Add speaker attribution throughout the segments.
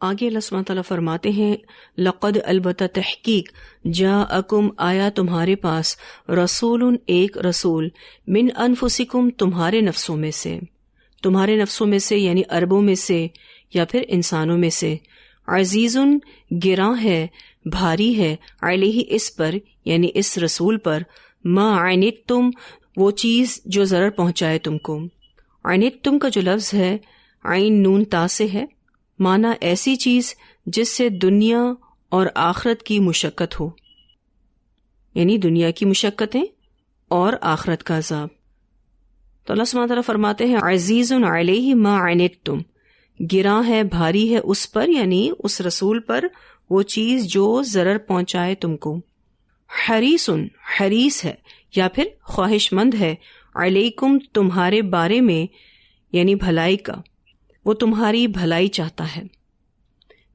Speaker 1: آگے اللہ سبحانہ تعالیٰ فرماتے ہیں لقد البتہ تحقیق جاءکم آیا تمہارے پاس رسول ایک رسول من انفسکم تمہارے نفسوں میں سے یعنی عربوں میں سے یا پھر انسانوں میں سے، عزیز گراں ہے بھاری ہے، علیہ اس پر یعنی اس رسول پر، ما عنتم وہ چیز جو ضرر پہنچائے تم کو۔ عنتم کا جو لفظ ہے عین نون تا سے ہے، معنی ایسی چیز جس سے دنیا اور آخرت کی مشقت ہو، یعنی دنیا کی مشقتیں اور آخرت کا عذاب۔ تو اللہ سبحانہ تعالیٰ فرماتے ہیں عزیز علیہ ما عنتم، گراں ہے بھاری ہے اس پر یعنی اس رسول پر وہ چیز جو ضرر پہنچائے تم کو، حریص ہے یا پھر خواہش مند ہے، علیکم تمہارے بارے میں یعنی بھلائی کا، وہ تمہاری بھلائی چاہتا ہے،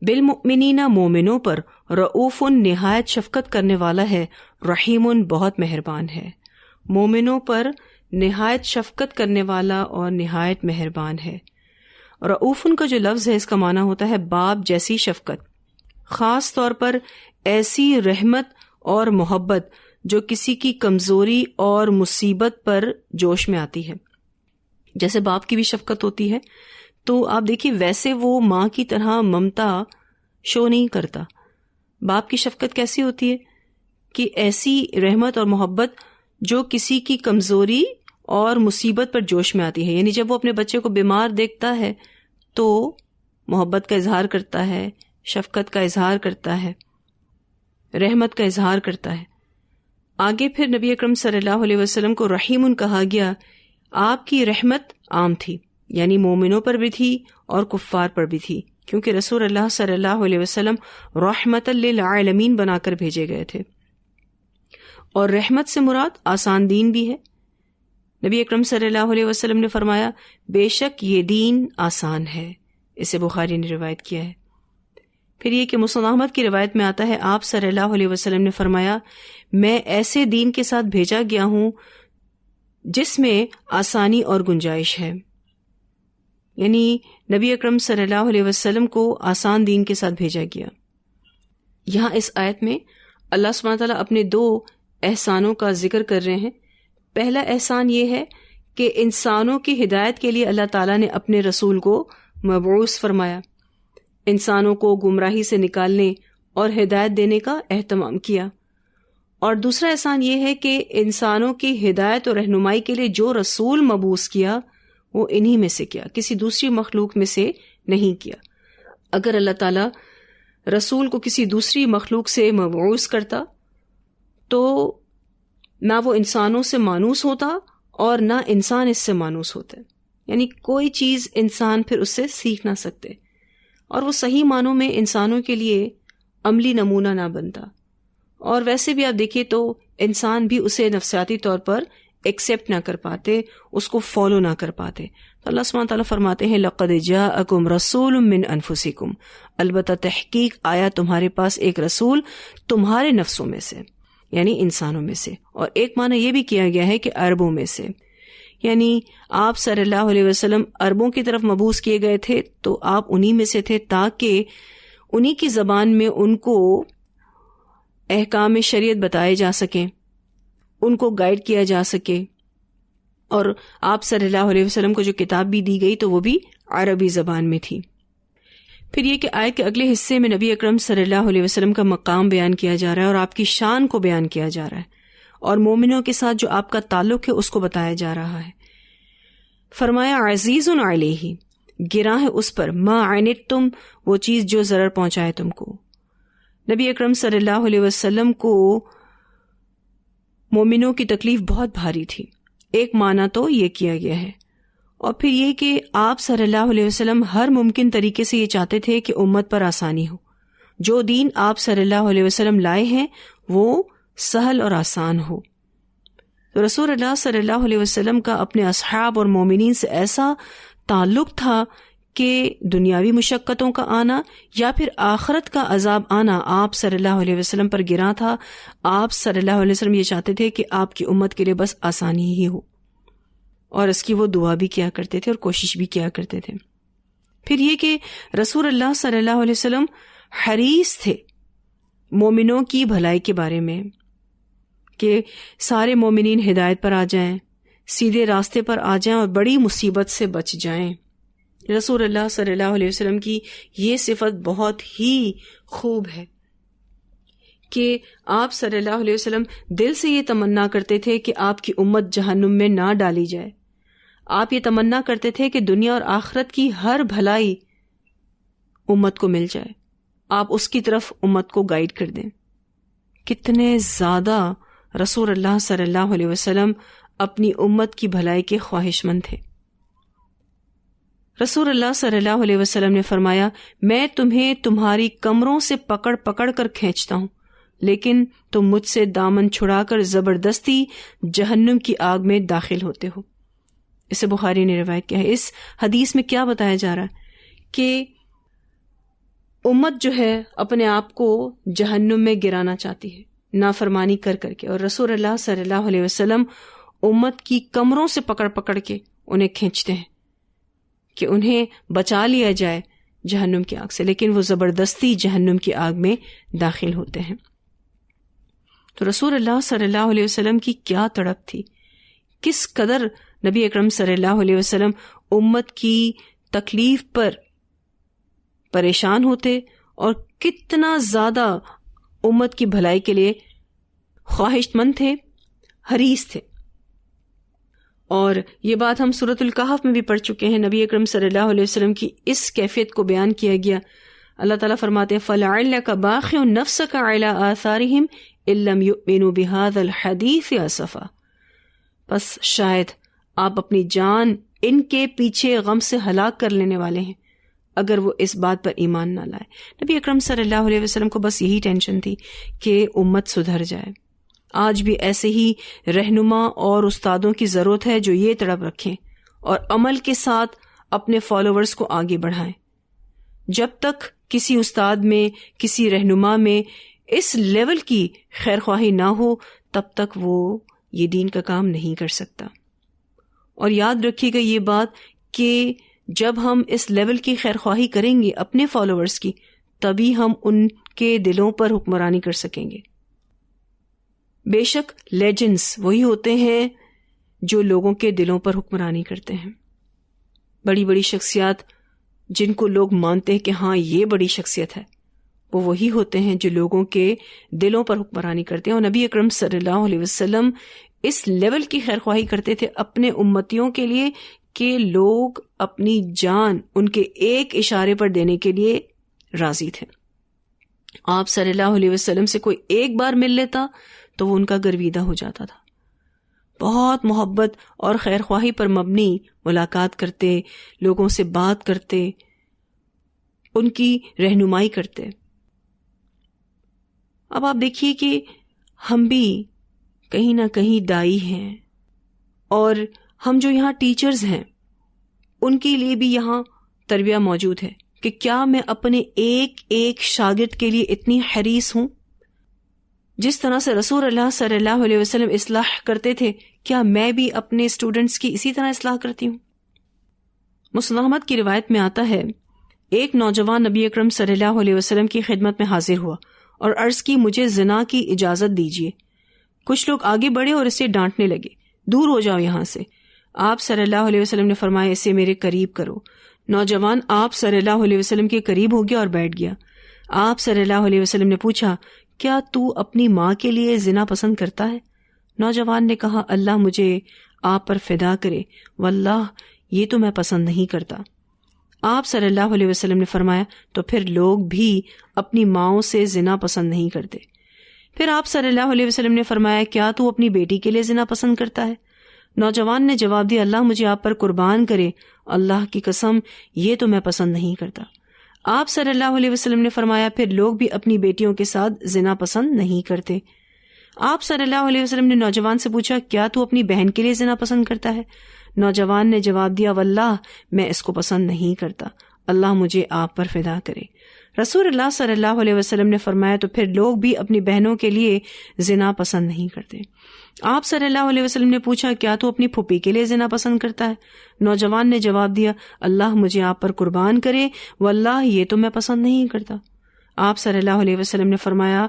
Speaker 1: بالمؤمنین مومنوں پر، رؤوف نہایت شفقت کرنے والا ہے، رحیم بہت مہربان ہے، مومنوں پر نہایت شفقت کرنے والا اور نہایت مہربان ہے۔ رؤوفن کا جو لفظ ہے اس کا معنی ہوتا ہے باپ جیسی شفقت، خاص طور پر ایسی رحمت اور محبت جو کسی کی کمزوری اور مصیبت پر جوش میں آتی ہے۔ جیسے باپ کی بھی شفقت ہوتی ہے تو آپ دیکھیے ویسے وہ ماں کی طرح ممتا شو نہیں کرتا۔ باپ کی شفقت کیسی ہوتی ہے کہ ایسی رحمت اور محبت جو کسی کی کمزوری اور مصیبت پر جوش میں آتی ہے، یعنی جب وہ اپنے بچے کو بیمار دیکھتا ہے تو محبت کا اظہار کرتا ہے، شفقت کا اظہار کرتا ہے، رحمت کا اظہار کرتا ہے۔ آگے پھر نبی اکرم صلی اللہ علیہ وسلم کو رحیم کہا گیا، آپ کی رحمت عام تھی، یعنی مومنوں پر بھی تھی اور کفار پر بھی تھی، کیونکہ رسول اللہ صلی اللہ علیہ وسلم رحمت للعالمین بنا کر بھیجے گئے تھے، اور رحمت سے مراد آسان دین بھی ہے۔ نبی اکرم صلی اللہ علیہ وسلم نے فرمایا بے شک یہ دین آسان ہے، اسے بخاری نے روایت کیا ہے۔ پھر یہ کہ مسند احمد کی روایت میں آتا ہے آپ صلی اللہ علیہ وسلم نے فرمایا میں ایسے دین کے ساتھ بھیجا گیا ہوں جس میں آسانی اور گنجائش ہے، یعنی نبی اکرم صلی اللہ علیہ وسلم کو آسان دین کے ساتھ بھیجا گیا۔ یہاں اس آیت میں اللہ سبحانہ تعالیٰ اپنے دو احسانوں کا ذکر کر رہے ہیں۔ پہلا احسان یہ ہے کہ انسانوں کی ہدایت کے لیے اللہ تعالیٰ نے اپنے رسول کو مبعوث فرمایا، انسانوں کو گمراہی سے نکالنے اور ہدایت دینے کا اہتمام کیا۔ اور دوسرا احسان یہ ہے کہ انسانوں کی ہدایت اور رہنمائی کے لیے جو رسول مبعوث کیا وہ انہی میں سے کیا، کسی دوسری مخلوق میں سے نہیں کیا۔ اگر اللہ تعالیٰ رسول کو کسی دوسری مخلوق سے مبعوث کرتا تو نہ وہ انسانوں سے مانوس ہوتا اور نہ انسان اس سے مانوس ہوتے، یعنی کوئی چیز انسان پھر اس سے سیکھ نہ سکتے، اور وہ صحیح معنوں میں انسانوں کے لیے عملی نمونہ نہ بنتا۔ اور ویسے بھی آپ دیکھیے تو انسان بھی اسے نفسیاتی طور پر ایکسیپٹ نہ کر پاتے، اس کو فالو نہ کر پاتے۔ تو اللہ سبحانہ تعالیٰ فرماتے ہیں لقد جاءکم رسول من انفسکم، البتہ تحقیق آیا تمہارے پاس ایک رسول تمہارے نفسوں میں سے، یعنی انسانوں میں سے، اور ایک معنی یہ بھی کیا گیا ہے کہ عربوں میں سے، یعنی آپ صلی اللہ علیہ وسلم عربوں کی طرف مبعوث کیے گئے تھے تو آپ انہی میں سے تھے تاکہ انہی کی زبان میں ان کو احکام شریعت بتائے جا سکیں، ان کو گائیڈ کیا جا سکے، اور آپ صلی اللہ علیہ وسلم کو جو کتاب بھی دی گئی تو وہ بھی عربی زبان میں تھی۔ پھر یہ کہ آیت کے اگلے حصے میں نبی اکرم صلی اللہ علیہ وسلم کا مقام بیان کیا جا رہا ہے اور آپ کی شان کو بیان کیا جا رہا ہے، اور مومنوں کے ساتھ جو آپ کا تعلق ہے اس کو بتایا جا رہا ہے۔ فرمایا عزیز علیہ، گراں ہے اس پر، ما عنتم وہ چیز جو ضرر پہنچائے تم کو۔ نبی اکرم صلی اللہ علیہ وسلم کو مومنوں کی تکلیف بہت بھاری تھی، ایک معنی تو یہ کیا گیا ہے، اور پھر یہ کہ آپ صلی اللہ علیہ وسلم ہر ممکن طریقے سے یہ چاہتے تھے کہ امت پر آسانی ہو، جو دین آپ صلی اللہ علیہ وسلم لائے ہیں وہ سہل اور آسان ہو۔ تو رسول اللہ صلی اللہ علیہ وسلم کا اپنے اصحاب اور مومنین سے ایسا تعلق تھا کہ دنیاوی مشقتوں کا آنا یا پھر آخرت کا عذاب آنا آپ صلی اللہ علیہ وسلم پر گراں تھا۔ آپ صلی اللہ علیہ وسلم یہ چاہتے تھے کہ آپ کی امت کے لیے بس آسانی ہی ہو، اور اس کی وہ دعا بھی کیا کرتے تھے اور کوشش بھی کیا کرتے تھے۔ پھر یہ کہ رسول اللہ صلی اللہ علیہ وسلم حریص تھے مومنوں کی بھلائی کے بارے میں کہ سارے مومنین ہدایت پر آ جائیں، سیدھے راستے پر آ جائیں اور بڑی مصیبت سے بچ جائیں۔ رسول اللہ صلی اللہ علیہ وسلم کی یہ صفت بہت ہی خوب ہے کہ آپ صلی اللہ علیہ وسلم دل سے یہ تمنا کرتے تھے کہ آپ کی امت جہنم میں نہ ڈالی جائے۔ آپ یہ تمنا کرتے تھے کہ دنیا اور آخرت کی ہر بھلائی امت کو مل جائے، آپ اس کی طرف امت کو گائیڈ کر دیں۔ کتنے زیادہ رسول اللہ صلی اللہ علیہ وسلم اپنی امت کی بھلائی کے خواہش مند تھے۔ رسول اللہ صلی اللہ علیہ وسلم نے فرمایا، میں تمہیں تمہاری کمروں سے پکڑ پکڑ کر کھینچتا ہوں، لیکن تم مجھ سے دامن چھڑا کر زبردستی جہنم کی آگ میں داخل ہوتے ہو۔ اسے بخاری نے روایت کیا ہے۔ اس حدیث میں کیا بتایا جا رہا ہے کہ امت جو ہے اپنے آپ کو جہنم میں گرانا چاہتی ہے نافرمانی کر کر کے، اور رسول اللہ صلی اللہ علیہ وسلم امت کی کمروں سے پکڑ پکڑ کے انہیں کھینچتے ہیں کہ انہیں بچا لیا جائے جہنم کی آگ سے، لیکن وہ زبردستی جہنم کی آگ میں داخل ہوتے ہیں۔ تو رسول اللہ صلی اللہ علیہ وسلم کی کیا تڑپ تھی، کس قدر نبی اکرم صلی اللہ علیہ وسلم امت کی تکلیف پر پریشان ہوتے اور کتنا زیادہ امت کی بھلائی کے لیے خواہش مند تھے، حریص تھے۔ اور یہ بات ہم سورۃ الکہف میں بھی پڑھ چکے ہیں۔ نبی اکرم صلی اللہ علیہ وسلم کی اس کیفیت کو بیان کیا گیا۔ اللہ تعالیٰ فرماتے ہیں فَلَعَلَّكَ بَاخِعٌ نَفْسَكَ عَلَىٰ آثَارِهِمْ إِن لَّمْ يُؤْمِنُوا بِهَٰذَا الْحَدِيثِ آسَفًا، بس شاید آپ اپنی جان ان کے پیچھے غم سے ہلاک کر لینے والے ہیں اگر وہ اس بات پر ایمان نہ لائے۔ نبی اکرم صلی اللہ علیہ وسلم کو بس یہی ٹینشن تھی کہ امت سدھر جائے۔ آج بھی ایسے ہی رہنما اور استادوں کی ضرورت ہے جو یہ تڑپ رکھیں اور عمل کے ساتھ اپنے فالوورز کو آگے بڑھائیں۔ جب تک کسی استاد میں، کسی رہنما میں اس لیول کی خیر خواہی نہ ہو، تب تک وہ یہ دین کا کام نہیں کر سکتا۔ اور یاد رکھیے گا یہ بات کہ جب ہم اس لیول کی خیر خواہی کریں گے اپنے فالوورز کی، تبھی ہم ان کے دلوں پر حکمرانی کر سکیں گے۔ بے شک لیجنڈز وہی ہوتے ہیں جو لوگوں کے دلوں پر حکمرانی کرتے ہیں۔ بڑی بڑی شخصیات جن کو لوگ مانتے ہیں کہ ہاں یہ بڑی شخصیت ہے، وہ وہی ہوتے ہیں جو لوگوں کے دلوں پر حکمرانی کرتے ہیں۔ اور نبی اکرم صلی اللہ علیہ وسلم اس لیول کی خیر خواہی کرتے تھے اپنے امتیوں کے لیے کہ لوگ اپنی جان ان کے ایک اشارے پر دینے کے لیے راضی تھے۔ آپ صلی اللہ علیہ وسلم سے کوئی ایک بار مل لیتا تو وہ ان کا گرویدہ ہو جاتا تھا۔ بہت محبت اور خیر خواہی پر مبنی ملاقات کرتے، لوگوں سے بات کرتے، ان کی رہنمائی کرتے۔ اب آپ دیکھیے کہ ہم بھی کہیں نہ کہیں دائی ہیں، اور ہم جو یہاں ٹیچرز ہیں ان کے لیے بھی یہاں تربیہ موجود ہے کہ کیا میں اپنے ایک ایک شاگرد کے لیے اتنی حریص ہوں؟ جس طرح سے رسول اللہ صلی اللہ علیہ وسلم اصلاح کرتے تھے، کیا میں بھی اپنے اسٹوڈنٹس کی اسی طرح اصلاح کرتی ہوں؟ مسلم احمد کی روایت میں آتا ہے، ایک نوجوان نبی اکرم صلی اللہ علیہ وسلم کی خدمت میں حاضر ہوا اور عرض کی مجھے زنا کی اجازت دیجیے۔ کچھ لوگ آگے بڑھے اور اسے ڈانٹنے لگے، دور ہو جاؤ یہاں سے۔ آپ صلی اللہ علیہ وسلم نے فرمایا اسے میرے قریب کرو۔ نوجوان آپ صلی اللہ علیہ وسلم کے قریب ہو گیا اور بیٹھ گیا۔ آپ صلی اللہ علیہ وسلم نے پوچھا، کیا تو اپنی ماں کے لیے زنا پسند کرتا ہے؟ نوجوان نے کہا، اللہ مجھے آپ پر فدا کرے، واللہ یہ تو میں پسند نہیں کرتا۔ آپ صلی اللہ علیہ وسلم نے فرمایا، تو پھر لوگ بھی اپنی ماؤں سے زنا پسند نہیں کرتے۔ پھر آپ صلی اللہ علیہ وسلم نے فرمایا، کیا تو اپنی بیٹی کے لیے زنا پسند کرتا ہے؟ نوجوان نے جواب دیا، اللہ مجھے آپ پر قربان کرے، اللہ کی قسم یہ تو میں پسند نہیں کرتا۔ آپ صلی اللہ علیہ وسلم نے فرمایا، پھر لوگ بھی اپنی بیٹیوں کے ساتھ زنا پسند نہیں کرتے۔ آپ صلی اللہ علیہ وسلم نے نوجوان سے پوچھا، کیا تو اپنی بہن کے لیے زنا پسند کرتا ہے؟ نوجوان نے جواب دیا، واللہ میں اس کو پسند نہیں کرتا، اللہ مجھے آپ پر فدا کرے۔ رسول اللہ صلی اللہ علیہ وسلم نے فرمایا، تو پھر لوگ بھی اپنی بہنوں کے لیے زنا پسند نہیں کرتے۔ آپ صلی اللہ علیہ وسلم نے پوچھا کیا تو اپنی پھوپھی کے لیے زنا پسند کرتا ہے؟ نوجوان نے جواب دیا اللہ مجھے آپ پر قربان کرے واللہ یہ تو میں پسند نہیں کرتا۔ آپ صلی اللہ علیہ وسلم نے فرمایا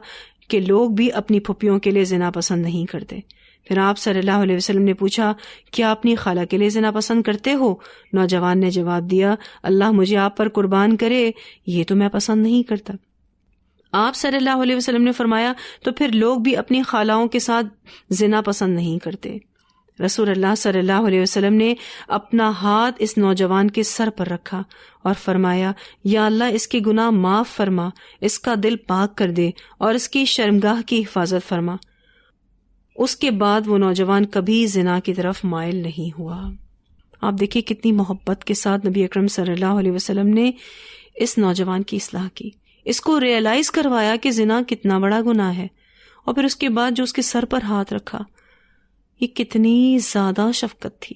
Speaker 1: کہ لوگ بھی اپنی پھوپھیوں کے لیے زنا پسند نہیں کرتے۔ پھر آپ صلی اللہ علیہ وسلم نے پوچھا کیا اپنی خالہ کے لیے زنا پسند کرتے ہو؟ نوجوان نے جواب دیا اللہ مجھے آپ پر قربان کرے یہ تو میں پسند نہیں کرتا۔ آپ صلی اللہ علیہ وسلم نے فرمایا تو پھر لوگ بھی اپنی خالاؤں کے ساتھ زنا پسند نہیں کرتے۔ رسول اللہ صلی اللہ علیہ وسلم نے اپنا ہاتھ اس نوجوان کے سر پر رکھا اور فرمایا یا اللہ اس کے گناہ معاف فرما، اس کا دل پاک کر دے اور اس کی شرمگاہ کی حفاظت فرما۔ اس کے بعد وہ نوجوان کبھی زنا کی طرف مائل نہیں ہوا۔ آپ دیکھیے کتنی محبت کے ساتھ نبی اکرم صلی اللہ علیہ وسلم نے اس نوجوان کی اصلاح کی، اس کو ریئلائز کروایا کہ زنا کتنا بڑا گناہ ہے، اور پھر اس کے بعد جو اس کے سر پر ہاتھ رکھا، یہ کتنی زیادہ شفقت تھی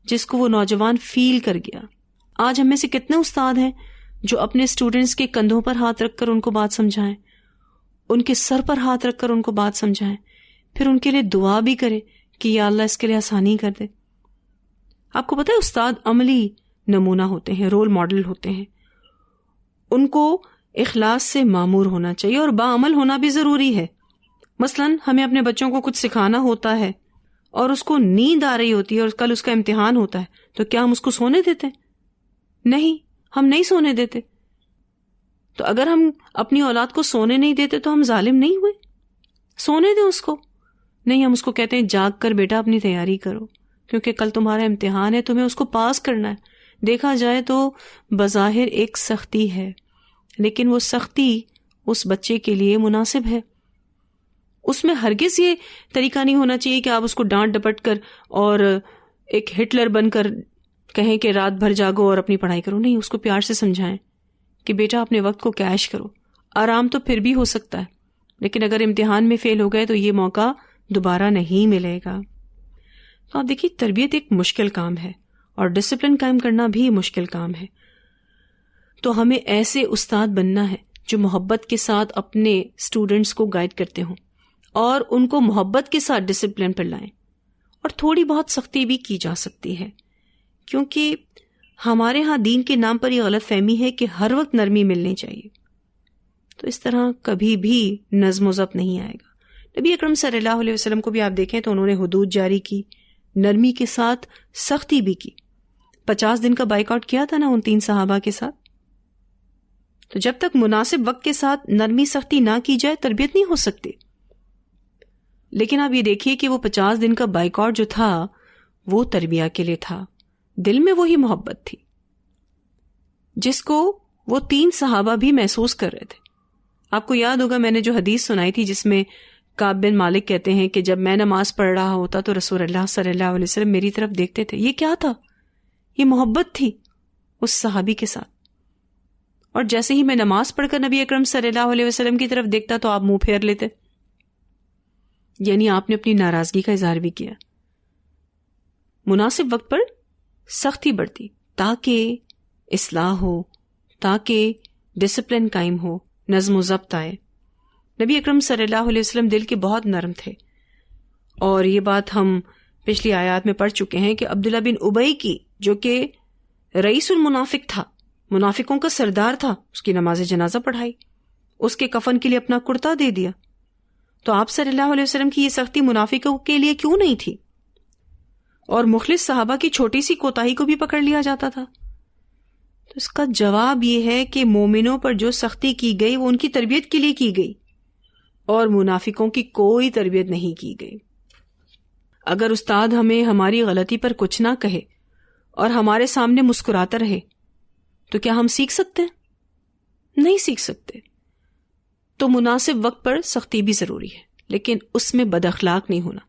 Speaker 1: جس کو وہ نوجوان فیل کر گیا۔ آج ہم میں سے کتنے استاد ہیں جو اپنے اسٹوڈنٹس کے کندھوں پر ہاتھ رکھ کر ان کو بات سمجھائیں، ان کے سر پر ہاتھ رکھ کر ان کو بات سمجھائیں، پھر ان کے لیے دعا بھی کرے کہ یا اللہ اس کے لیے آسانی کر دے۔ آپ کو پتہ ہے استاد عملی نمونہ ہوتے ہیں، رول ماڈل ہوتے ہیں، ان کو اخلاص سے مامور ہونا چاہیے اور باعمل ہونا بھی ضروری ہے۔ مثلاً ہمیں اپنے بچوں کو کچھ سکھانا ہوتا ہے اور اس کو نیند آ رہی ہوتی ہے اور کل اس کا امتحان ہوتا ہے، تو کیا ہم اس کو سونے دیتے؟ نہیں، ہم نہیں سونے دیتے۔ تو اگر ہم اپنی اولاد کو سونے نہیں دیتے تو ہم ظالم نہیں ہوئے؟ سونے دیں اس کو، نہیں ہم اس کو کہتے ہیں جاگ کر بیٹا اپنی تیاری کرو کیونکہ کل تمہارا امتحان ہے، تمہیں اس کو پاس کرنا ہے۔ دیکھا جائے تو بظاہر ایک سختی ہے، لیکن وہ سختی اس بچے کے لیے مناسب ہے۔ اس میں ہرگز یہ طریقہ نہیں ہونا چاہیے کہ آپ اس کو ڈانٹ ڈپٹ کر اور ایک ہٹلر بن کر کہیں کہ رات بھر جاگو اور اپنی پڑھائی کرو۔ نہیں، اس کو پیار سے سمجھائیں کہ بیٹا اپنے وقت کو کیش کرو۔ آرام تو پھر بھی ہو سکتا ہے، لیکن اگر امتحان میں فیل ہو گئے تو یہ موقع دوبارہ نہیں ملے گا۔ تو آپ دیکھیے تربیت ایک مشکل کام ہے اور ڈسپلن قائم کرنا بھی مشکل کام ہے۔ تو ہمیں ایسے استاد بننا ہے جو محبت کے ساتھ اپنے اسٹوڈنٹس کو گائیڈ کرتے ہوں اور ان کو محبت کے ساتھ ڈسپلن پر لائیں، اور تھوڑی بہت سختی بھی کی جا سکتی ہے، کیونکہ ہمارے ہاں دین کے نام پر یہ غلط فہمی ہے کہ ہر وقت نرمی ملنی چاہیے، تو اس طرح کبھی بھی نظم و ضبط نہیں آئے گا۔ نبی اکرم صلی اللہ علیہ وسلم کو بھی آپ دیکھیں تو انہوں نے حدود جاری کی، نرمی کے ساتھ سختی بھی کی۔ 50 دن کا بائیکاٹ کیا تھا نا ان 3 صحابہ کے ساتھ۔ تو جب تک مناسب وقت کے ساتھ نرمی سختی نہ کی جائے تربیت نہیں ہو سکتی۔ لیکن آپ یہ دیکھیے کہ وہ 50 دن کا بائیکاٹ جو تھا وہ تربیہ کے لیے تھا، دل میں وہی محبت تھی جس کو وہ 3 صحابہ بھی محسوس کر رہے تھے۔ آپ کو یاد ہوگا میں نے جو حدیث سنائی تھی جس میں کعب بن مالک کہتے ہیں کہ جب میں نماز پڑھ رہا ہوتا تو رسول اللہ صلی اللہ علیہ وسلم میری طرف دیکھتے تھے۔ یہ کیا تھا؟ یہ محبت تھی اس صحابی کے ساتھ، اور جیسے ہی میں نماز پڑھ کر نبی اکرم صلی اللہ علیہ وسلم کی طرف دیکھتا تو آپ منہ پھیر لیتے، یعنی آپ نے اپنی ناراضگی کا اظہار بھی کیا۔ مناسب وقت پر سختی بڑھتی تاکہ اصلاح ہو، تاکہ ڈسپلن قائم ہو، نظم و ضبط آئے۔ نبی اکرم صلی اللہ علیہ وسلم دل کے بہت نرم تھے، اور یہ بات ہم پچھلی آیات میں پڑھ چکے ہیں کہ عبداللہ بن ابی کی، جو کہ رئیس المنافق تھا، منافقوں کا سردار تھا، اس کی نماز جنازہ پڑھائی، اس کے کفن کے لیے اپنا کرتا دے دیا۔ تو آپ صلی اللہ علیہ وسلم کی یہ سختی منافقوں کے لیے کیوں نہیں تھی؟ اور مخلص صحابہ کی چھوٹی سی کوتاہی کو بھی پکڑ لیا جاتا تھا۔ تو اس کا جواب یہ ہے کہ مومنوں پر جو سختی کی گئی وہ ان کی تربیت کے لیے کی گئی، اور منافقوں کی کوئی تربیت نہیں کی گئی۔ اگر استاد ہمیں ہماری غلطی پر کچھ نہ کہے اور ہمارے سامنے مسکراتا رہے تو کیا ہم سیکھ سکتے ہیں؟ نہیں سیکھ سکتے۔ تو مناسب وقت پر سختی بھی ضروری ہے، لیکن اس میں بد اخلاق نہیں ہونا۔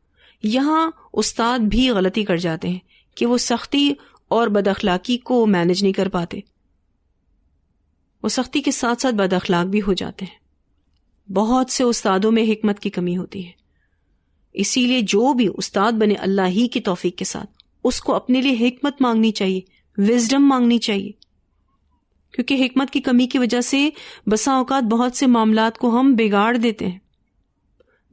Speaker 1: یہاں استاد بھی غلطی کر جاتے ہیں کہ وہ سختی اور بد اخلاقی کو مینج نہیں کر پاتے، وہ سختی کے ساتھ ساتھ بد اخلاق بھی ہو جاتے ہیں۔ بہت سے استادوں میں حکمت کی کمی ہوتی ہے، اسی لیے جو بھی استاد بنے اللہ ہی کی توفیق کے ساتھ اس کو اپنے لیے حکمت مانگنی چاہیے، وزڈم مانگنی چاہیے، کیونکہ حکمت کی کمی کی وجہ سے بسا اوقات بہت سے معاملات کو ہم بگاڑ دیتے ہیں،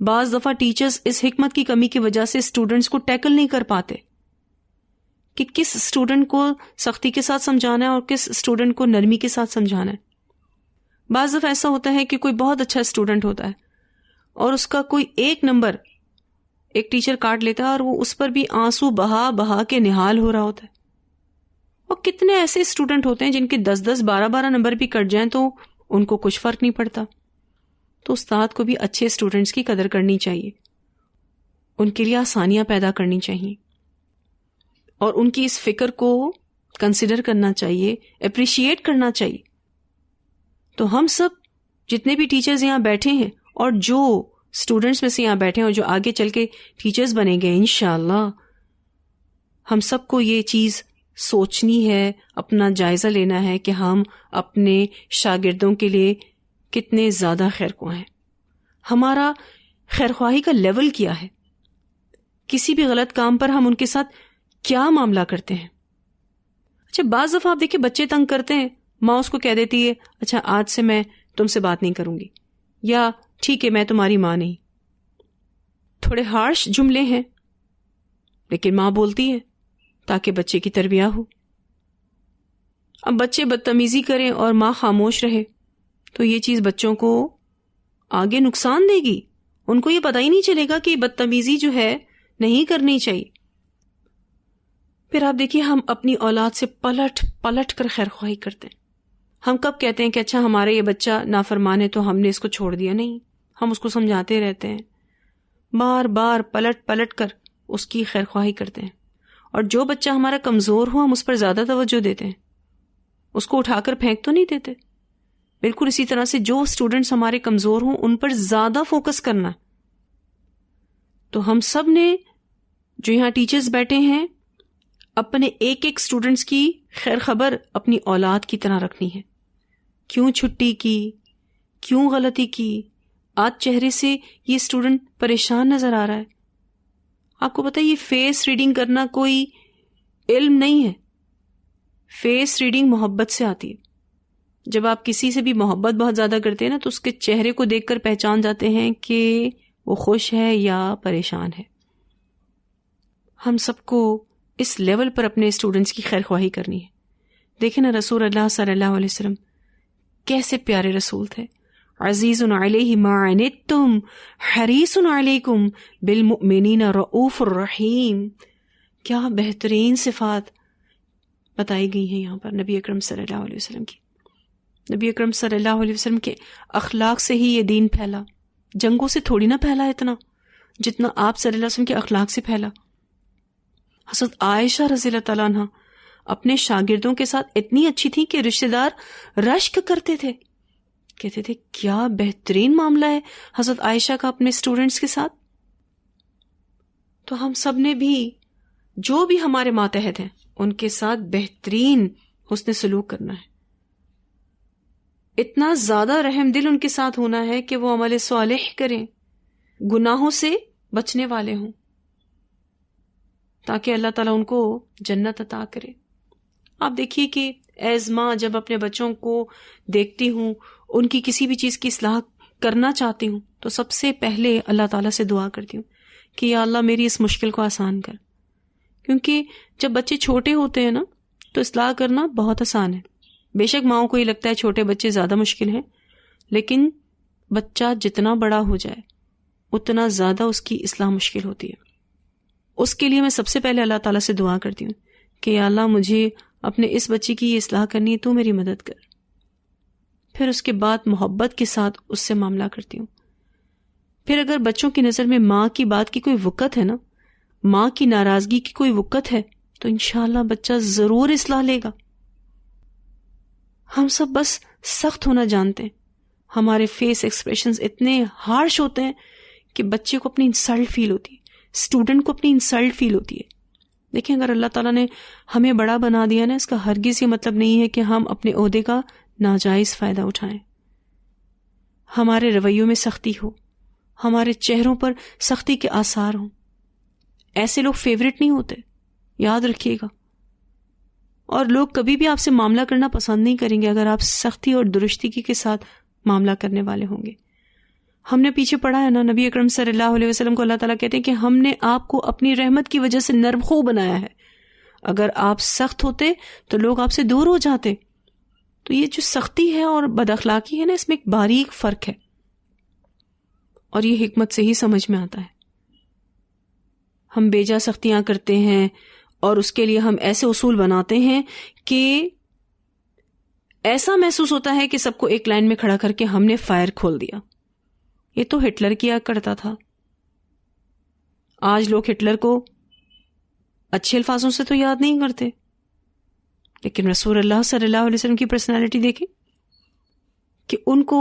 Speaker 1: بعض دفعہ ٹیچرز اس حکمت کی کمی کی وجہ سے اسٹوڈنٹس کو ٹیکل نہیں کر پاتے کہ کس اسٹوڈنٹ کو سختی کے ساتھ سمجھانا ہے اور کس اسٹوڈنٹ کو نرمی کے ساتھ سمجھانا ہے۔ بعض دفعہ ایسا ہوتا ہے کہ کوئی بہت اچھا اسٹوڈنٹ ہوتا ہے اور اس کا کوئی ایک نمبر ایک ٹیچر کاٹ لیتا ہے اور وہ اس پر بھی آنسو بہا بہا کے نہال ہو رہا ہوتا ہے، اور کتنے ایسے اسٹوڈنٹ ہوتے ہیں جن کے 10-10 12-12 نمبر بھی کٹ جائیں تو ان کو کچھ فرق نہیں پڑتا۔ تو استاد کو بھی اچھے اسٹوڈنٹس کی قدر کرنی چاہیے، ان کے لیے آسانیاں پیدا کرنی چاہیے اور ان کی اس فکر کو کنسیڈر کرنا چاہیے، اپریشیٹ کرنا چاہیے۔ تو ہم سب جتنے بھی ٹیچرز یہاں بیٹھے ہیں اور جو اسٹوڈنٹس میں سے یہاں بیٹھے ہیں اور جو آگے چل کے ٹیچرز بنیں گے انشاءاللہ، ہم سب کو یہ چیز سوچنی ہے، اپنا جائزہ لینا ہے کہ ہم اپنے شاگردوں کے لیے کتنے زیادہ خیرخواہ ہیں، ہمارا خیرخواہی کا لیول کیا ہے، کسی بھی غلط کام پر ہم ان کے ساتھ کیا معاملہ کرتے ہیں۔ اچھا بعض دفعہ آپ دیکھیں بچے تنگ کرتے ہیں، ماں اس کو کہہ دیتی ہے اچھا آج سے میں تم سے بات نہیں کروں گی، یا ٹھیک ہے میں تمہاری ماں نہیں۔ تھوڑے ہارش جملے ہیں لیکن ماں بولتی ہے تاکہ بچے کی تربیت ہو۔ اب بچے بدتمیزی کریں اور ماں خاموش رہے تو یہ چیز بچوں کو آگے نقصان دے گی، ان کو یہ پتہ ہی نہیں چلے گا کہ بدتمیزی جو ہے نہیں کرنی چاہیے۔ پھر آپ دیکھیے ہم اپنی اولاد سے پلٹ پلٹ کر خیرخواہی کرتے ہیں۔ ہم کب کہتے ہیں کہ اچھا ہمارا یہ بچہ نافرمان ہے تو ہم نے اس کو چھوڑ دیا؟ نہیں، ہم اس کو سمجھاتے رہتے ہیں، بار بار پلٹ پلٹ کر اس کی خیرخواہی کرتے ہیں، اور جو بچہ ہمارا کمزور ہو ہم اس پر زیادہ توجہ دیتے ہیں، اس کو اٹھا کر پھینک تو نہیں دیتے۔ بالکل اسی طرح سے جو اسٹوڈنٹس ہمارے کمزور ہوں ان پر زیادہ فوکس کرنا۔ تو ہم سب نے جو یہاں ٹیچرز بیٹھے ہیں اپنے ایک ایک اسٹوڈنٹس کی خیر خبر اپنی اولاد کی طرح رکھنی ہے، کیوں چھٹی کی، کیوں غلطی کی، آج چہرے سے یہ اسٹوڈنٹ پریشان نظر آ رہا ہے۔ آپ کو پتہ ہے یہ فیس ریڈنگ کرنا کوئی علم نہیں ہے، فیس ریڈنگ محبت سے آتی ہے۔ جب آپ کسی سے بھی محبت بہت زیادہ کرتے ہیں نا تو اس کے چہرے کو دیکھ کر پہچان جاتے ہیں کہ وہ خوش ہے یا پریشان ہے۔ ہم سب کو اس لیول پر اپنے اسٹوڈنٹس کی خیرخواہی کرنی ہے۔ دیکھیں نا رسول اللہ صلی اللہ علیہ وسلم کیسے پیارے رسول تھے، عزیز علیہ ما عنتم حریص علیکم بالمؤمنین رؤوف الرحیم۔ کیا بہترین صفات بتائی گئی ہیں یہاں پر نبی اکرم صلی اللہ علیہ وسلم کی۔ نبی اکرم صلی اللہ علیہ وسلم کے اخلاق سے ہی یہ دین پھیلا، جنگوں سے تھوڑی نہ پھیلا اتنا جتنا آپ صلی اللہ علیہ وسلم کے اخلاق سے پھیلا۔ حضرت عائشہ رضی اللہ تعالیٰ عنہ اپنے شاگردوں کے ساتھ اتنی اچھی تھی کہ رشتہ دار رشک کرتے تھے، کہتے تھے کیا بہترین معاملہ ہے حضرت عائشہ کا اپنے اسٹوڈنٹس کے ساتھ۔ تو ہم سب نے بھی جو بھی ہمارے ماتحت ہیں ان کے ساتھ بہترین حسن سلوک کرنا ہے، اتنا زیادہ رحم دل ان کے ساتھ ہونا ہے کہ وہ عمل صالح کریں، گناہوں سے بچنے والے ہوں، تاکہ اللہ تعالیٰ ان کو جنت عطا کرے۔ آپ دیکھیے کہ ایز ماں جب اپنے بچوں کو دیکھتی ہوں، ان کی کسی بھی چیز کی اصلاح کرنا چاہتی ہوں تو سب سے پہلے اللہ تعالیٰ سے دعا کرتی ہوں کہ یا اللہ میری اس مشکل کو آسان کر، کیونکہ جب بچے چھوٹے ہوتے ہیں نا تو اصلاح کرنا بہت آسان ہے۔ بے شک ماؤں کو یہ لگتا ہے چھوٹے بچے زیادہ مشکل ہیں، لیکن بچہ جتنا بڑا ہو جائے اتنا زیادہ اس کی اصلاح مشکل ہوتی ہے۔ اس کے لیے میں سب سے پہلے اللہ تعالیٰ سے دعا کرتی ہوں کہ یا اللہ مجھے اپنے اس بچے کی یہ اصلاح کرنی ہے، تو میری مدد کر۔ پھر اس کے بعد محبت کے ساتھ اس سے معاملہ کرتی ہوں۔ پھر اگر بچوں کی نظر میں ماں کی بات کی کوئی وقت ہے نا، ماں کی ناراضگی کی کوئی وقت ہے، تو انشاءاللہ بچہ ضرور اصلاح لے گا۔ ہم سب بس سخت ہونا جانتے ہیں، ہمارے فیس ایکسپریشنز اتنے ہارش ہوتے ہیں کہ بچے کو اپنی انسلٹ فیل ہوتی ہے، اسٹوڈنٹ کو اپنی انسلٹ فیل ہوتی ہے۔ دیکھیں اگر اللہ تعالیٰ نے ہمیں بڑا بنا دیا نا، اس کا ہرگز یہ مطلب نہیں ہے کہ ہم اپنے عہدے کا ناجائز فائدہ اٹھائیں۔ ہمارے رویوں میں سختی ہو، ہمارے چہروں پر سختی کے آثار ہوں، ایسے لوگ فیورٹ نہیں ہوتے، یاد رکھیے گا۔ اور لوگ کبھی بھی آپ سے معاملہ کرنا پسند نہیں کریں گے اگر آپ سختی اور درستگی کے ساتھ معاملہ کرنے والے ہوں گے۔ ہم نے پیچھے پڑھا ہے نا، نبی اکرم صلی اللہ علیہ وسلم کو اللہ تعالیٰ کہتے ہیں کہ ہم نے آپ کو اپنی رحمت کی وجہ سے نرم خو بنایا ہے، اگر آپ سخت ہوتے تو لوگ آپ سے دور ہو جاتے. تو یہ جو سختی ہے اور بد اخلاقی ہے نا، اس میں ایک باریک فرق ہے، اور یہ حکمت سے ہی سمجھ میں آتا ہے. ہم بیجا سختیاں کرتے ہیں اور اس کے لیے ہم ایسے اصول بناتے ہیں کہ ایسا محسوس ہوتا ہے کہ سب کو ایک لائن میں کھڑا کر کے ہم نے فائر کھول دیا. یہ تو ہٹلر کیا کرتا تھا. آج لوگ ہٹلر کو اچھے الفاظوں سے تو یاد نہیں کرتے، لیکن رسول اللہ صلی اللہ علیہ وسلم کی پرسنالٹی دیکھیں کہ ان کو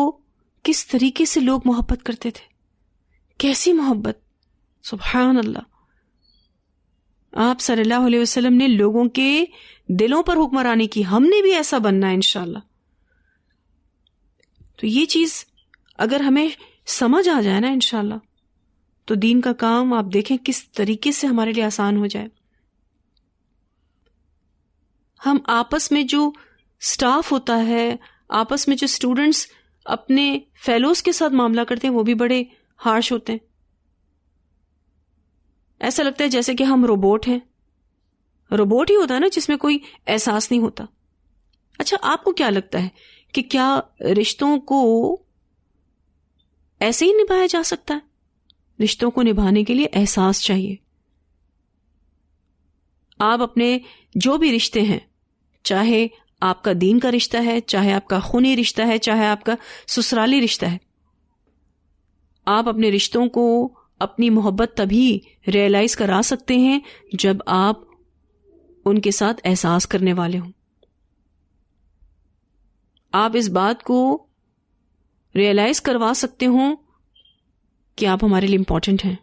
Speaker 1: کس طریقے سے لوگ محبت کرتے تھے، کیسی محبت، سبحان اللہ. آپ صلی اللہ علیہ وسلم نے لوگوں کے دلوں پر حکمرانی کی، ہم نے بھی ایسا بننا ہے انشاءاللہ. تو یہ چیز اگر ہمیں سمجھ آ جائے نا انشاءاللہ، تو دین کا کام آپ دیکھیں کس طریقے سے ہمارے لیے آسان ہو جائے. ہم آپس میں جو سٹاف ہوتا ہے، آپس میں جو اسٹوڈنٹس اپنے فیلوز کے ساتھ معاملہ کرتے ہیں، وہ بھی بڑے ہارش ہوتے ہیں. ایسا لگتا ہے جیسے کہ ہم روبوٹ ہیں. روبوٹ ہی ہوتا ہے نا جس میں کوئی احساس نہیں ہوتا. اچھا، آپ کو کیا لگتا ہے کہ کیا رشتوں کو ایسے ہی نبھایا جا سکتا ہے؟ رشتوں کو نبھانے کے لیے احساس چاہیے. آپ اپنے جو بھی رشتے ہیں، چاہے آپ کا دین کا رشتہ ہے، چاہے آپ کا خونی رشتہ ہے، چاہے آپ کا سسرالی رشتہ ہے، آپ اپنے رشتوں کو اپنی محبت تبھی ریئلائز کرا سکتے ہیں جب آپ ان کے ساتھ احساس کرنے والے ہوں. آپ اس بات کو ریئلائز کروا سکتے ہوں کہ آپ ہمارے لیے امپورٹنٹ ہیں،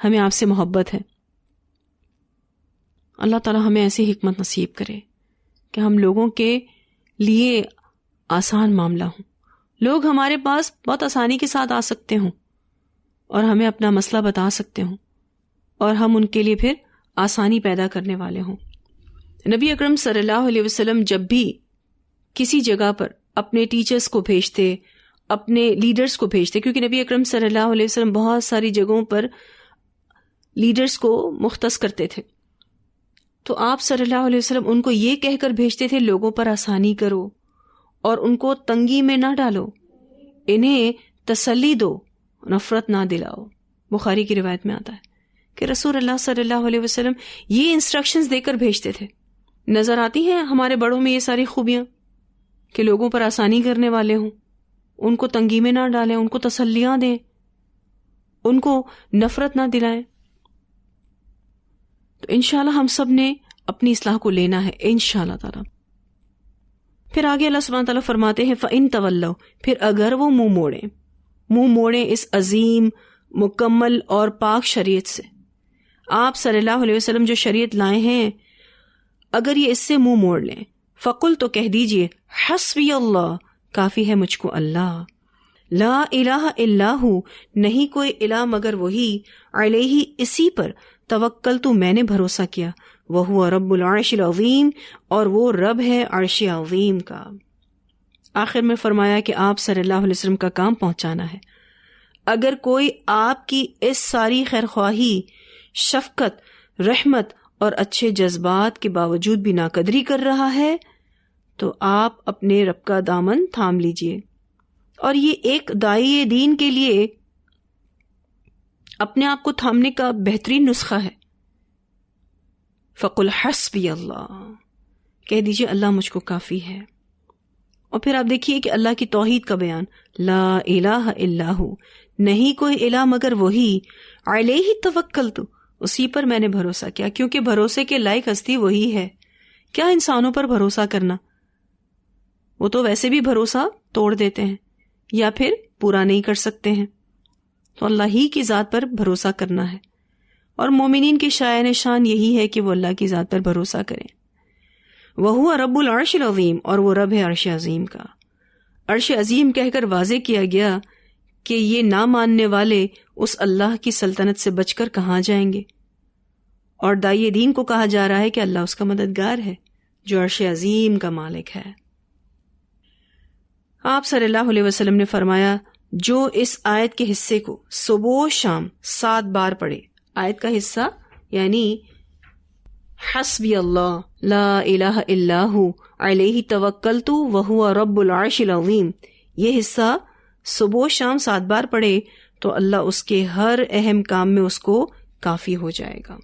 Speaker 1: ہمیں آپ سے محبت ہے. اللہ تعالیٰ ہمیں ایسی حکمت نصیب کرے کہ ہم لوگوں کے لیے آسان معاملہ ہوں، لوگ ہمارے پاس بہت آسانی کے ساتھ آ سکتے ہوں اور ہمیں اپنا مسئلہ بتا سکتے ہوں، اور ہم ان کے لیے پھر آسانی پیدا کرنے والے ہوں. نبی اکرم صلی اللہ علیہ وسلم جب بھی کسی جگہ پر اپنے ٹیچرز کو بھیجتے، اپنے لیڈرز کو بھیجتے، کیونکہ نبی اکرم صلی اللہ علیہ وسلم بہت ساری جگہوں پر لیڈرز کو مختص کرتے تھے، تو آپ صلی اللہ علیہ وسلم ان کو یہ کہہ کر بھیجتے تھے لوگوں پر آسانی کرو اور ان کو تنگی میں نہ ڈالو، انہیں تسلی دو، نفرت نہ دلاؤ. بخاری کی روایت میں آتا ہے کہ رسول اللہ صلی اللہ علیہ وسلم یہ انسٹرکشنز دے کر بھیجتے تھے. نظر آتی ہیں ہمارے بڑوں میں یہ ساری خوبیاں کہ لوگوں پر آسانی کرنے والے ہوں، ان کو تنگی میں نہ ڈالیں، ان کو تسلیاں دیں، ان کو نفرت نہ دلائیں. تو انشاءاللہ ہم سب نے اپنی اصلاح کو لینا ہے انشاءاللہ تعالی. پھر آگے اللہ سبحانہ تعالیٰ فرماتے ہیں فَإِن تَوَلَّوْا، پھر اگر وہ منہ موڑیں اس عظیم، مکمل اور پاک شریعت سے. آپ صلی اللہ علیہ وسلم جو شریعت لائے ہیں، اگر یہ اس سے منہ موڑ لیں، فقل، تو کہہ دیجئے حسبی اللہ، کافی ہے مجھ کو اللہ، لا الہ الا ہو، نہیں کوئی الہ مگر وہی، علیہ، اسی پر، توکلت، میں نے بھروسہ کیا، وہو رب العرش العظیم، اور وہ رب ہے عرش عظیم کا. آخر میں فرمایا کہ آپ صلی اللہ علیہ وسلم کا کام پہنچانا ہے. اگر کوئی آپ کی اس ساری خیرخواہی، شفقت، رحمت اور اچھے جذبات کے باوجود بھی ناقدری کر رہا ہے، تو آپ اپنے رب کا دامن تھام لیجئے. اور یہ ایک داعی دین کے لیے اپنے آپ کو تھامنے کا بہترین نسخہ ہے. فقل حسبی اللہ، کہہ دیجئے اللہ مجھ کو کافی ہے. اور پھر آپ دیکھیے کہ اللہ کی توحید کا بیان، لا الہ الا ہو، نہیں کوئی الہ مگر وہی، علیہ توکلت، اسی پر میں نے بھروسہ کیا. کیونکہ بھروسے کے لائق ہستی وہی ہے. کیا انسانوں پر بھروسہ کرنا، وہ تو ویسے بھی بھروسہ توڑ دیتے ہیں یا پھر پورا نہیں کر سکتے ہیں. تو اللہ ہی کی ذات پر بھروسہ کرنا ہے. اور مومنین کی شایان شان یہی ہے کہ وہ اللہ کی ذات پر بھروسہ کریں. وَهُوَ رَبُّ الْعَرْشِ الْعَظِيمِ، اور وہ رب ہے عرش عظیم کا. عرش عظیم کہہ کر واضح کیا گیا کہ یہ نہ ماننے والے اس اللہ کی سلطنت سے بچ کر کہاں جائیں گے. اور داعی دین کو کہا جا رہا ہے کہ اللہ اس کا مددگار ہے جو عرش عظیم کا مالک ہے. آپ صلی اللہ علیہ وسلم نے فرمایا جو اس آیت کے حصے کو صبح و شام 7 بار پڑھے. آیت کا حصہ یعنی حسبی اللہ لا الہ الا ہو علیہ توکلت وہو رب العرش العظیم، یہ حصہ صبح و شام 7 بار پڑھے تو اللہ اس کے ہر اہم کام میں اس کو کافی ہو جائے گا.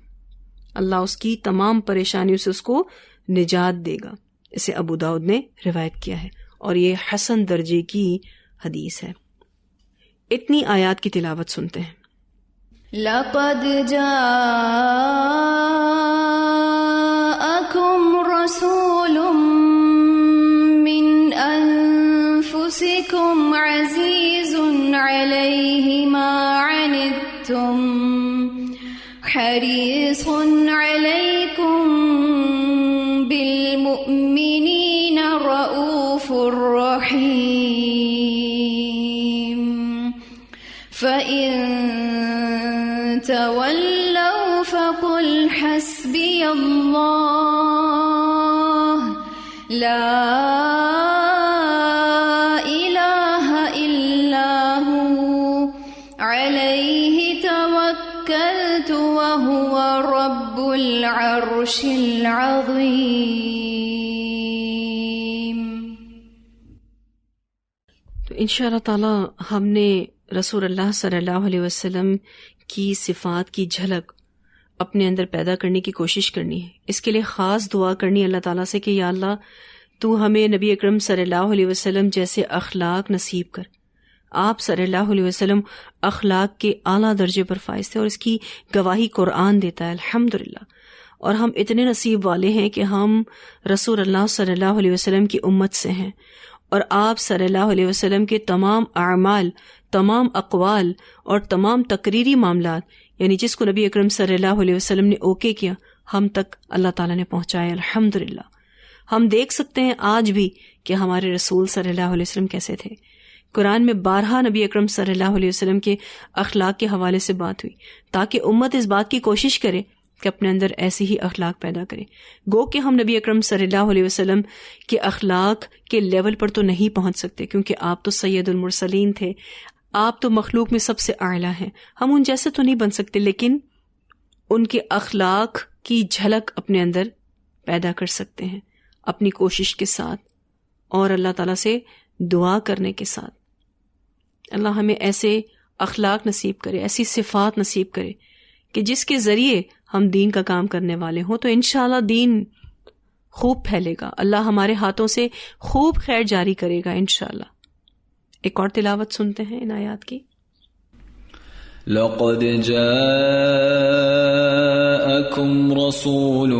Speaker 1: اللہ اس کی تمام پریشانیوں سے اس کو نجات دے گا. اسے ابو داؤد نے روایت کیا ہے اور یہ حسن درجے کی حدیث ہے. اتنی آیات کی تلاوت سنتے ہیں.
Speaker 2: لقد جاءکم رسول من انفسکم عزیز علیہ ما عنتم حریص علیکم بالمؤمنین رؤوف رحیم فَإِن تَوَلَّوْا فَقُلْ حَسْبِيَ اللَّهُ لَا إِلَٰهَ إِلَّا هُوَ عَلَيْهِ تَوَكَّلْتُ وَهُوَ رَبُّ الْعَرْشِ الْعَظِيمِ.
Speaker 1: تو انشاءاللہ تعالی ہم نے رسول اللہ صلی اللہ علیہ وسلم کی صفات کی جھلک اپنے اندر پیدا کرنے کی کوشش کرنی ہے. اس کے لیے خاص دعا کرنی ہے اللہ تعالیٰ سے کہ یا اللہ تو ہمیں نبی اکرم صلی اللہ علیہ وسلم جیسے اخلاق نصیب کر. آپ صلی اللہ علیہ وسلم اخلاق کے اعلیٰ درجے پر فائز تھے اور اس کی گواہی قرآن دیتا ہے الحمدللہ. اور ہم اتنے نصیب والے ہیں کہ ہم رسول اللہ صلی اللہ علیہ وسلم کی امت سے ہیں اور آپ صلی اللہ علیہ وسلم کے تمام اعمال، تمام اقوال اور تمام تقریری معاملات، یعنی جس کو نبی اکرم صلی اللہ علیہ وسلم نے اوکے کیا ہم تک اللہ تعالیٰ نے پہنچایا الحمدللہ. ہم دیکھ سکتے ہیں آج بھی کہ ہمارے رسول صلی اللہ علیہ وسلم کیسے تھے. قرآن میں بارہا نبی اکرم صلی اللہ علیہ وسلم کے اخلاق کے حوالے سے بات ہوئی تاکہ امت اس بات کی کوشش کرے کہ اپنے اندر ایسی ہی اخلاق پیدا کرے. گو کہ ہم نبی اکرم صلی اللہ علیہ وسلم کے اخلاق کے لیول پر تو نہیں پہنچ سکتے کیونکہ آپ تو سید المرسلین تھے، آپ تو مخلوق میں سب سے اعلیٰ ہیں. ہم ان جیسے تو نہیں بن سکتے لیکن ان کے اخلاق کی جھلک اپنے اندر پیدا کر سکتے ہیں اپنی کوشش کے ساتھ اور اللہ تعالیٰ سے دعا کرنے کے ساتھ. اللہ ہمیں ایسے اخلاق نصیب کرے، ایسی صفات نصیب کرے کہ جس کے ذریعے ہم دین کا کام کرنے والے ہوں تو انشاءاللہ دین خوب پھیلے گا. اللہ ہمارے ہاتھوں سے خوب خیر جاری کرے گا انشاءاللہ. ایک اور تلاوت سنتے ہیں ان آیات کی.
Speaker 3: لقد جاءكم رسول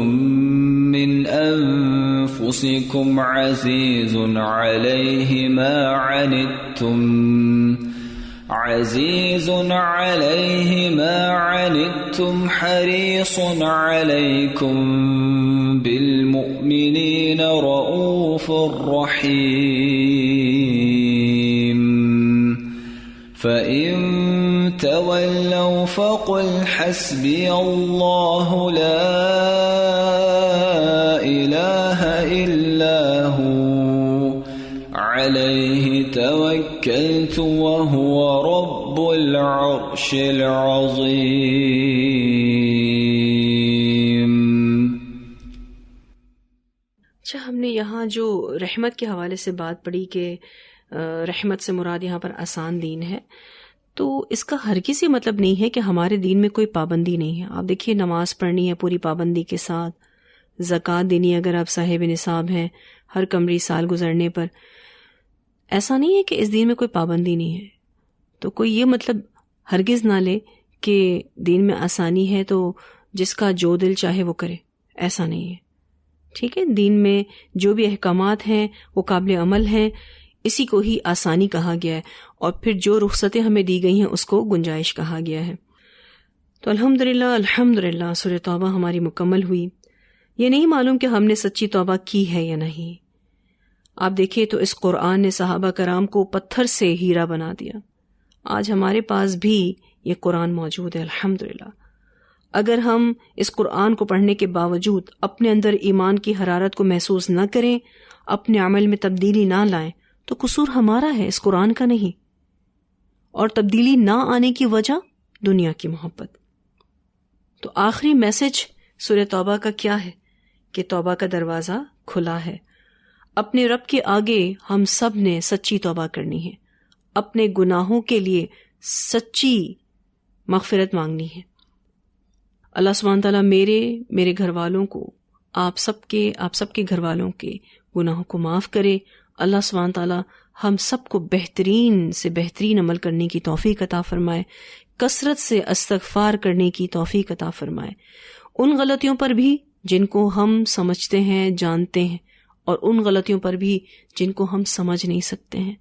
Speaker 3: من أنفسكم عزيز عليه ما عنتم حريص عليكم بالمؤمنين رؤوف رحيم فإن تولوا فقل حسبي الله لا إله إلا هو عليه توكلت وهو رب العرش العظيم.
Speaker 1: اچھا، ہم نے یہاں جو رحمت کے حوالے سے بات پڑھی کہ رحمت سے مراد یہاں پر آسان دین ہے، تو اس کا ہرگز یہ مطلب نہیں ہے کہ ہمارے دین میں کوئی پابندی نہیں ہے. آپ دیکھیے نماز پڑھنی ہے پوری پابندی کے ساتھ، زکوٰۃ دینی اگر آپ صاحب نصاب ہیں ہر قمری سال گزرنے پر. ایسا نہیں ہے کہ اس دین میں کوئی پابندی نہیں ہے. تو کوئی یہ مطلب ہرگز نہ لے کہ دین میں آسانی ہے تو جس کا جو دل چاہے وہ کرے، ایسا نہیں ہے. ٹھیک ہے، دین میں جو بھی احکامات ہیں وہ قابل عمل ہیں، اسی کو ہی آسانی کہا گیا ہے اور پھر جو رخصتیں ہمیں دی گئی ہیں اس کو گنجائش کہا گیا ہے. تو الحمدللہ سورہ توبہ ہماری مکمل ہوئی. یہ نہیں معلوم کہ ہم نے سچی توبہ کی ہے یا نہیں. آپ دیکھیں تو اس قرآن نے صحابہ کرام کو پتھر سے ہیرا بنا دیا. آج ہمارے پاس بھی یہ قرآن موجود ہے الحمدللہ. اگر ہم اس قرآن کو پڑھنے کے باوجود اپنے اندر ایمان کی حرارت کو محسوس نہ کریں، اپنے عمل میں تبدیلی نہ لائیں، تو قصور ہمارا ہے، اس قرآن کا نہیں. اور تبدیلی نہ آنے کی وجہ دنیا کی محبت۔ تو آخری میسج سورہ توبہ کا کیا ہے کہ توبہ کا دروازہ کھلا ہے۔ اپنے رب کے آگے ہم سب نے سچی توبہ کرنی ہے، اپنے گناہوں کے لیے سچی مغفرت مانگنی ہے۔ اللہ سبحانہ تعالیٰ میرے گھر والوں کو، آپ سب کے گھر والوں کے گناہوں کو معاف کرے۔ اللہ سبحانہ تعالیٰ ہم سب کو بہترین سے بہترین عمل کرنے کی توفیق عطا فرمائے، کثرت سے استغفار کرنے کی توفیق عطا فرمائے، ان غلطیوں پر بھی جن کو ہم سمجھتے ہیں، جانتے ہیں، اور ان غلطیوں پر بھی جن کو ہم سمجھ نہیں سکتے ہیں۔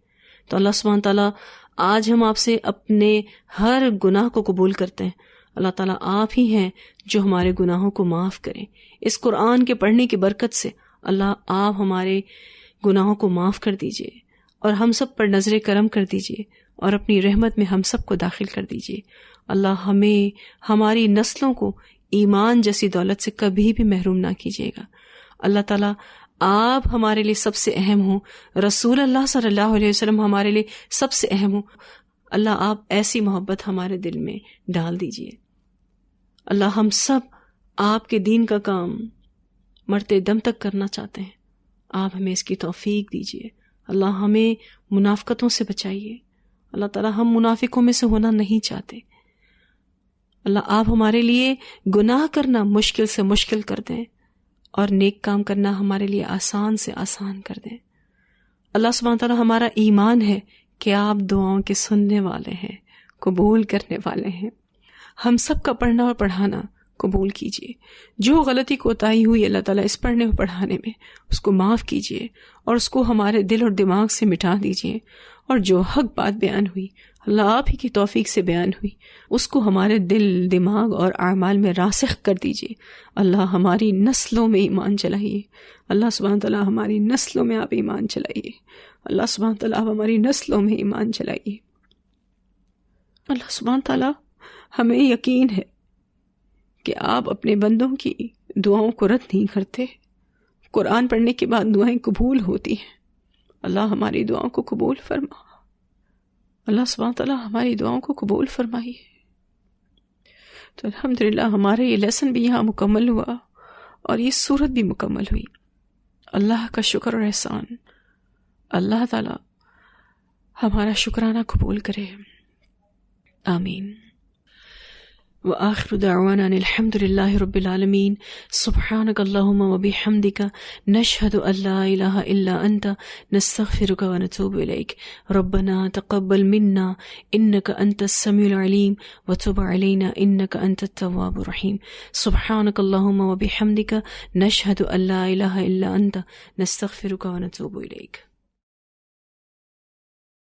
Speaker 1: تو اللہ سبحانہ تعالیٰ آج ہم آپ سے اپنے ہر گناہ کو قبول کرتے ہیں۔ اللہ تعالیٰ آپ ہی ہیں جو ہمارے گناہوں کو معاف کریں۔ اس قرآن کے پڑھنے کی برکت سے اللہ آپ ہمارے گناہوں کو معاف کر دیجئے اور ہم سب پر نظر کرم کر دیجئے اور اپنی رحمت میں ہم سب کو داخل کر دیجئے۔ اللہ ہمیں، ہماری نسلوں کو ایمان جیسی دولت سے کبھی بھی محروم نہ کیجیے گا۔ اللہ تعالیٰ آپ ہمارے لیے سب سے اہم ہوں، رسول اللہ صلی اللہ علیہ وسلم ہمارے لیے سب سے اہم ہوں۔ اللہ آپ ایسی محبت ہمارے دل میں ڈال دیجئے۔ اللہ ہم سب آپ کے دین کا کام مرتے دم تک کرنا چاہتے ہیں، آپ ہمیں اس کی توفیق دیجئے۔ اللہ ہمیں منافقتوں سے بچائیے۔ اللہ تعالیٰ ہم منافقوں میں سے ہونا نہیں چاہتے۔ اللہ آپ ہمارے لیے گناہ کرنا مشکل سے مشکل کر دیں اور نیک کام کرنا ہمارے لیے آسان سے آسان کر دیں۔ اللہ سبحانہ تعالیٰ ہمارا ایمان ہے کہ آپ دعاؤں کے سننے والے ہیں، قبول کرنے والے ہیں۔ ہم سب کا پڑھنا اور پڑھانا قبول کیجیے۔ جو غلطی کوتاہی ہوئی اللہ تعالیٰ اس پڑھنے اور پڑھانے میں، اس کو معاف کیجیے اور اس کو ہمارے دل اور دماغ سے مٹا دیجیے، اور جو حق بات بیان ہوئی اللہ آپ ہی کی توفیق سے بیان ہوئی اس کو ہمارے دل، دماغ اور اعمال میں راسخ کر دیجیے۔ اللہ ہماری نسلوں میں ایمان چلائیے۔ اللہ سبحانہ تعالیٰ ہماری نسلوں میں آپ ایمان چلائیے۔ اللہ سبحانہ تعالیٰ آپ ہماری نسلوں میں ایمان چلائیے۔ اللہ سبحانہ تعالیٰ ہمیں یقین ہے کہ آپ اپنے بندوں کی دعاؤں کو رد نہیں کرتے۔ قرآن پڑھنے کے بعد دعائیں قبول ہوتی ہیں۔ اللہ ہماری دعاؤں کو قبول فرما۔ اللہ سبحانہ تعالیٰ ہماری دعاؤں کو قبول فرمائیے۔ تو الحمدللہ ہمارا یہ لیسن بھی یہاں مکمل ہوا اور یہ سورت بھی مکمل ہوئی۔ اللہ کا شکر اور احسان، اللہ تعالیٰ ہمارا شکرانہ قبول کرے، آمین۔ وآخر دعوانا الحمد لله رب العالمين سبحانك اللهم وبحمدك نشهد أن لا إله إلا أنت نستغفرك ونتوب إليك ربنا تقبل منا إنك أنت السميع العليم وتب علينا إنك أنت التواب الرحيم سبحانك اللهم وبحمدك نشهد أن لا إله إلا أنت نستغفرك ونتوب إليك۔